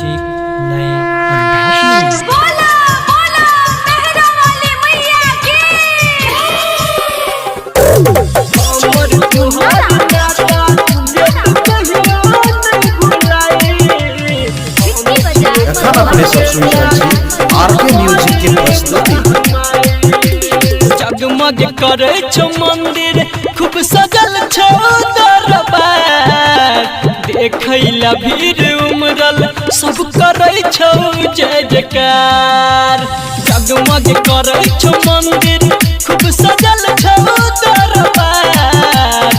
Music नए अंदाज में। बोला बोला मेहरा वाली मैया की। एखन अपने सब सुनि रहल छी आरके म्यूजिक के प्रस्तुति। जगमग करे छो मंदिर खूब सजल छो दरबार, देखैला भीड़ उमरल सब करे छो जय जयकार। जगमग करे छो मंदिर खूब सजल छो दरबार,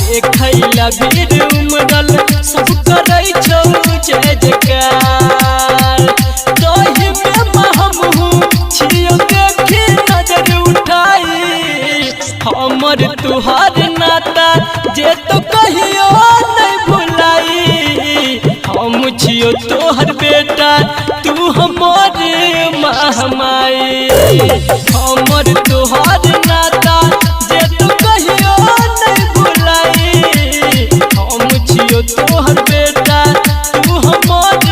देखैला भीड़ उमरल सब करे छो जय जयकार। तोहि में महमहू छियो देखी नजर उठाई, हमर तुहार नाता जे तो कहियो नहीं भुलाई। हम छियो तोहर बेटा तू हमर महमाई, हमर तुहार नाता जे तो कहियो नहीं भुलाई। हम छियो तोहर बेटा तू हमर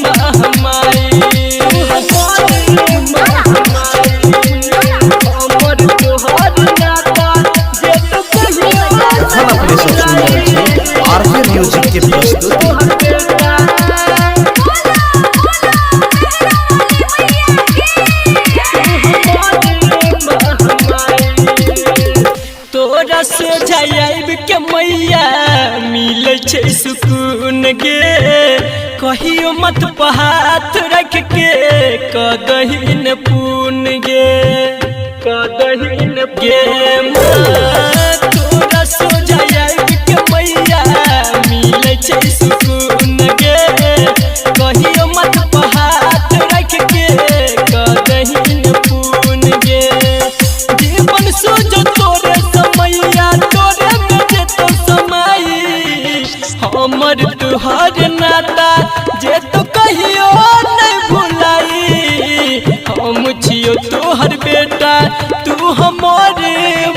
महमाई। एखन अपने सब सुनि रहल छी आरके म्यूजिक के प्रस्तुति। तोरा से जाइब के मैया मिले छे सुकून गे, कहियो मत पहात रख के कदहिन पून गे, कदहिन गे माँ। तोरा से जाइब के मैया मिले छे सुकून गे, कहियो मत पहात रख के कदहिन पून गे। जीवन सोचो तोरे समैया तोरे में जे तो समाई, हमर तुहार नाता जे तो कहियो नहीं भुलाई। हम छियो तोहर बेटा तू हमर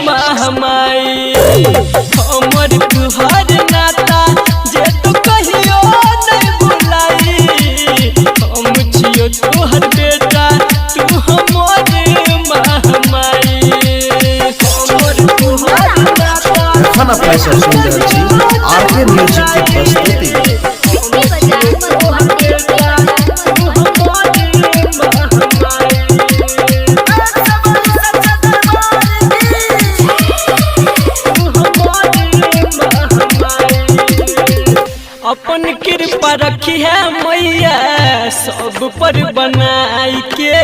महमाई, हमर तुहार नाता जे तो कहियो नहीं भुलाई। हम छियो तोहर बेटा तू हमर महमाई। एखन अपने सब सुनि रहल छी आरके म्यूजिक के प्रस्तुति। अपन कृपा रखी है मैया सब पर बनाई के,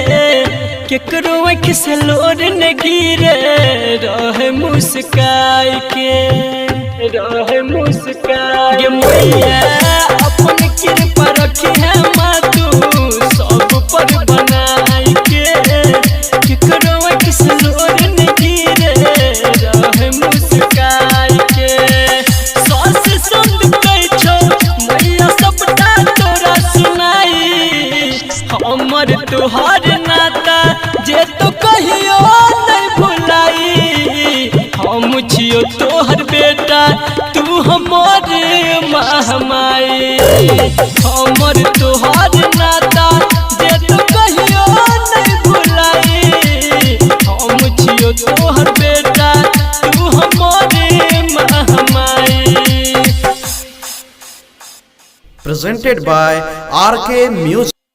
केकरो आँख से लोर न गिरे रहे मुस्काई के, रहे मुस्काई के मैया। अपन कृपा रखी है माँ तू सब पर बनाई के, केकरो आँख से लोर न गिरे रहे मुस्काई के। सास संग कह छो मैया सबटा तोरा सुनाई, हमर तुहार नाता जे तो कहियो नहीं भुलाई। हम छियो तोहर बेटा तू हमर महमाई, हमर तुहार नाता जे तो कहियो नहीं भुलाई। हम छियो तोहर बेटा तू हमर Mahmai. Presented by RK Music।